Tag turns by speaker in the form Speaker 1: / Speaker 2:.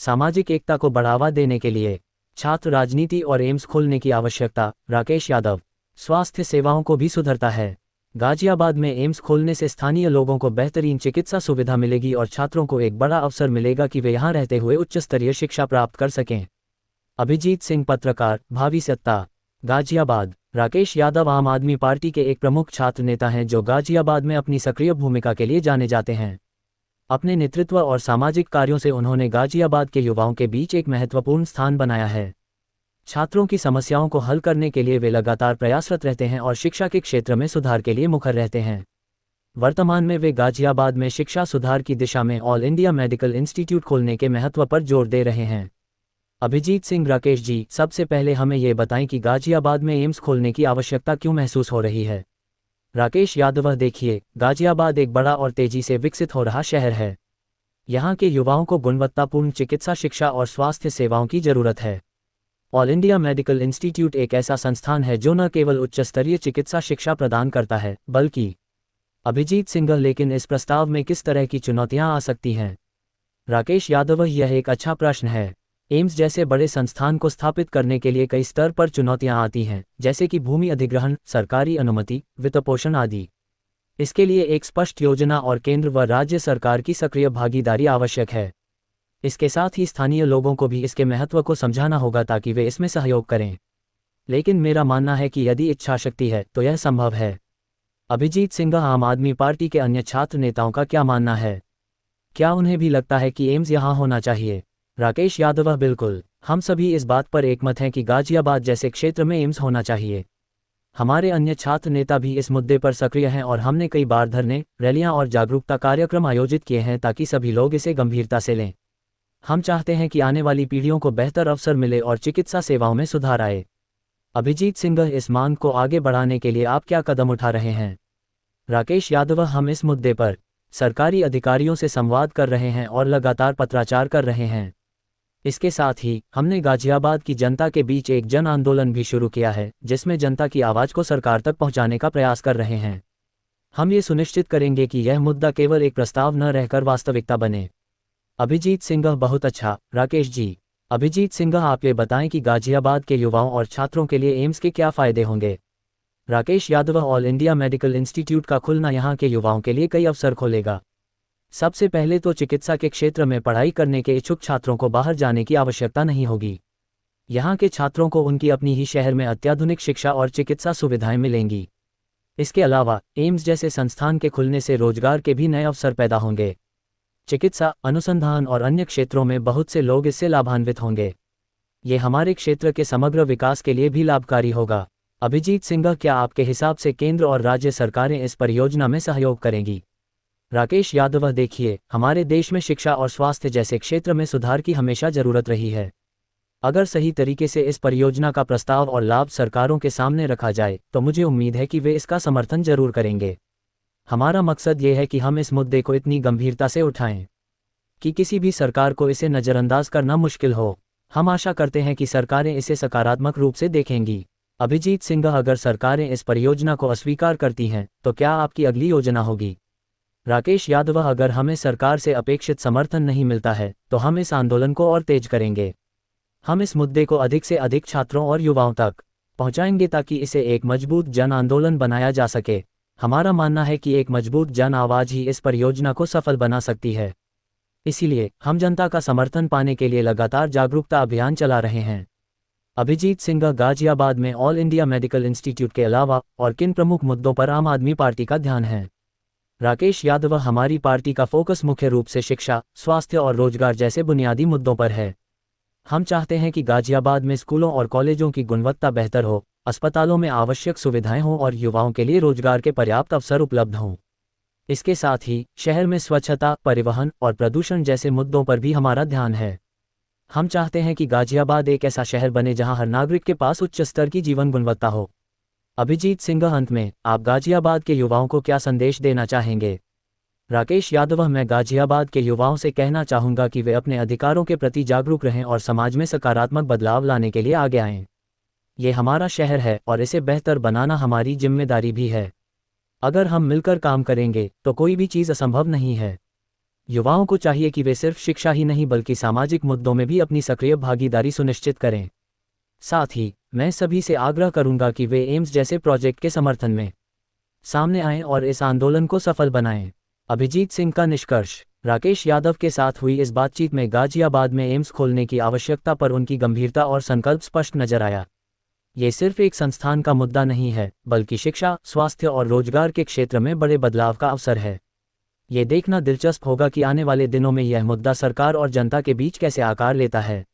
Speaker 1: सामाजिक एकता को बढ़ावा देने के लिए छात्र राजनीति और एम्स खोलने की आवश्यकता, राकेश यादव। स्वास्थ्य सेवाओं को भी सुधरता है। गाजियाबाद में एम्स खोलने से स्थानीय लोगों को बेहतरीन चिकित्सा सुविधा मिलेगी और छात्रों को एक बड़ा अवसर मिलेगा कि वे यहां रहते हुए उच्च स्तरीय शिक्षा प्राप्त कर सकें। अभिजीत सिंह, पत्रकार, भावी सत्ता, गाजियाबाद। राकेश यादव आम आदमी पार्टी के एक प्रमुख छात्र नेता हैं जो गाजियाबाद में अपनी सक्रिय भूमिका के लिए जाने जाते हैं। अपने नेतृत्व और सामाजिक कार्यों से उन्होंने गाजियाबाद के युवाओं के बीच एक महत्वपूर्ण स्थान बनाया है। छात्रों की समस्याओं को हल करने के लिए वे लगातार प्रयासरत रहते हैं और शिक्षा के क्षेत्र में सुधार के लिए मुखर रहते हैं। वर्तमान में वे गाजियाबाद में शिक्षा सुधार की दिशा में ऑल इंडिया मेडिकल इंस्टीट्यूट खोलने के महत्व पर जोर दे रहे हैं। अभिजीत सिंह, राकेश जी, सबसे पहले हमें ये बताएं कि गाजियाबाद में एम्स खोलने की आवश्यकता क्यों महसूस हो रही है। राकेश यादव, देखिए, गाजियाबाद एक बड़ा और तेजी से विकसित हो रहा शहर है। यहाँ के युवाओं को गुणवत्तापूर्ण चिकित्सा शिक्षा और स्वास्थ्य सेवाओं की जरूरत है। ऑल इंडिया मेडिकल इंस्टीट्यूट एक ऐसा संस्थान है जो न केवल उच्च स्तरीय चिकित्सा शिक्षा प्रदान करता है, बल्कि अभिजीत सिंह, लेकिन इस प्रस्ताव में किस तरह की चुनौतियां आ सकती हैं? राकेश यादव, यह एक अच्छा प्रश्न है। एम्स जैसे बड़े संस्थान को स्थापित करने के लिए कई स्तर पर चुनौतियां आती हैं, जैसे कि भूमि अधिग्रहण, सरकारी अनुमति, वित्तपोषण आदि। इसके लिए एक स्पष्ट योजना और केंद्र व राज्य सरकार की सक्रिय भागीदारी आवश्यक है। इसके साथ ही स्थानीय लोगों को भी इसके महत्व को समझाना होगा ताकि वे इसमें सहयोग करें। लेकिन मेरा मानना है कि यदि इच्छाशक्ति है तो यह संभव है। अभिजीत सिंह, आम आदमी पार्टी के अन्य छात्र नेताओं का क्या मानना है? क्या उन्हें भी लगता है कि एम्स यहाँ होना चाहिए? राकेश यादव, बिल्कुल, हम सभी इस बात पर एकमत हैं कि गाजियाबाद जैसे क्षेत्र में एम्स होना चाहिए। हमारे अन्य छात्र नेता भी इस मुद्दे पर सक्रिय हैं और हमने कई बार धरने, रैलियां और जागरूकता कार्यक्रम आयोजित किए हैं ताकि सभी लोग इसे गंभीरता से लें। हम चाहते हैं कि आने वाली पीढ़ियों को बेहतर अवसर मिले और चिकित्सा सेवाओं में सुधार आए। अभिजीत सिंह, इस मांग को आगे बढ़ाने के लिए आप क्या कदम उठा रहे हैं? राकेश यादव, हम इस मुद्दे पर सरकारी अधिकारियों से संवाद कर रहे हैं और लगातार पत्राचार कर रहे हैं। इसके साथ ही हमने गाजियाबाद की जनता के बीच एक जन आंदोलन भी शुरू किया है, जिसमें जनता की आवाज़ को सरकार तक पहुंचाने का प्रयास कर रहे हैं। हम ये सुनिश्चित करेंगे कि यह मुद्दा केवल एक प्रस्ताव न रहकर वास्तविकता बने। अभिजीत सिंह, बहुत अच्छा। राकेश जी, अभिजीत सिंह, आप ये बताएं कि गाजियाबाद के युवाओं और छात्रों के लिए एम्स के क्या फ़ायदे होंगे? Rakesh Yadav, all India medical institute का खुलना यहाँ के युवाओं के लिए कई अवसर खोलेगा। सबसे पहले तो चिकित्सा के क्षेत्र में पढ़ाई करने के इच्छुक छात्रों को बाहर जाने की आवश्यकता नहीं होगी। यहाँ के छात्रों को उनकी अपनी ही शहर में अत्याधुनिक शिक्षा और चिकित्सा सुविधाएं मिलेंगी। इसके अलावा एम्स जैसे संस्थान के खुलने से रोजगार के भी नए अवसर पैदा होंगे। चिकित्सा, अनुसंधान और अन्य क्षेत्रों में बहुत से लोग इससे लाभान्वित होंगे। ये हमारे क्षेत्र के समग्र विकास के लिए भी लाभकारी होगा। अभिजीत सिंह, क्या आपके हिसाब से केंद्र और राज्य सरकारें इस परियोजना में सहयोग करेंगी? राकेश यादव, देखिए, हमारे देश में शिक्षा और स्वास्थ्य जैसे क्षेत्र में सुधार की हमेशा जरूरत रही है। अगर सही तरीके से इस परियोजना का प्रस्ताव और लाभ सरकारों के सामने रखा जाए तो मुझे उम्मीद है कि वे इसका समर्थन जरूर करेंगे। हमारा मकसद ये है कि हम इस मुद्दे को इतनी गंभीरता से उठाएं कि किसी भी सरकार को इसे नज़रअंदाज करना मुश्किल हो। हम आशा करते हैं कि सरकारें इसे सकारात्मक रूप से देखेंगी। अभिजीत सिंह, अगर सरकारें इस परियोजना को अस्वीकार करती हैं तो क्या आपकी अगली योजना होगी? राकेश यादव, अगर हमें सरकार से अपेक्षित समर्थन नहीं मिलता है तो हम इस आंदोलन को और तेज करेंगे। हम इस मुद्दे को अधिक से अधिक छात्रों और युवाओं तक पहुंचाएंगे ताकि इसे एक मजबूत जन आंदोलन बनाया जा सके। हमारा मानना है कि एक मजबूत जन आवाज़ ही इस परियोजना को सफल बना सकती है। इसीलिए हम जनता का समर्थन पाने के लिए लगातार जागरूकता अभियान चला रहे हैं। अभिजीत सिंह, गाजियाबाद में ऑल इंडिया मेडिकल इंस्टीट्यूट के अलावा और किन प्रमुख मुद्दों पर आम आदमी पार्टी का ध्यान है? राकेश यादव, हमारी पार्टी का फोकस मुख्य रूप से शिक्षा, स्वास्थ्य और रोजगार जैसे बुनियादी मुद्दों पर है। हम चाहते हैं कि गाजियाबाद में स्कूलों और कॉलेजों की गुणवत्ता बेहतर हो, अस्पतालों में आवश्यक सुविधाएं हों और युवाओं के लिए रोजगार के पर्याप्त अवसर उपलब्ध हों। इसके साथ ही शहर में स्वच्छता, परिवहन और प्रदूषण जैसे मुद्दों पर भी हमारा ध्यान है। हम चाहते हैं कि गाजियाबाद एक ऐसा शहर बने जहां हर नागरिक के पास उच्च स्तर की जीवन गुणवत्ता हो। अभिजीत सिंह, अंत में आप गाजियाबाद के युवाओं को क्या संदेश देना चाहेंगे? राकेश यादव, मैं गाजियाबाद के युवाओं से कहना चाहूँगा कि वे अपने अधिकारों के प्रति जागरूक रहें और समाज में सकारात्मक बदलाव लाने के लिए आगे आएं। ये हमारा शहर है और इसे बेहतर बनाना हमारी जिम्मेदारी भी है। अगर हम मिलकर काम करेंगे तो कोई भी चीज़ असंभव नहीं है। युवाओं को चाहिए कि वे सिर्फ शिक्षा ही नहीं बल्कि सामाजिक मुद्दों में भी अपनी सक्रिय भागीदारी सुनिश्चित करें। साथ ही मैं सभी से आग्रह करूंगा कि वे एम्स जैसे प्रोजेक्ट के समर्थन में सामने आएं और इस आंदोलन को सफल बनाएं। अभिजीत सिंह का निष्कर्ष। राकेश यादव के साथ हुई इस बातचीत में गाजियाबाद में एम्स खोलने की आवश्यकता पर उनकी गंभीरता और संकल्प स्पष्ट नजर आया। ये सिर्फ एक संस्थान का मुद्दा नहीं है, बल्कि शिक्षा, स्वास्थ्य और रोजगार के क्षेत्र में बड़े बदलाव का अवसर है। ये देखना दिलचस्प होगा कि आने वाले दिनों में यह मुद्दा सरकार और जनता के बीच कैसे आकार लेता है।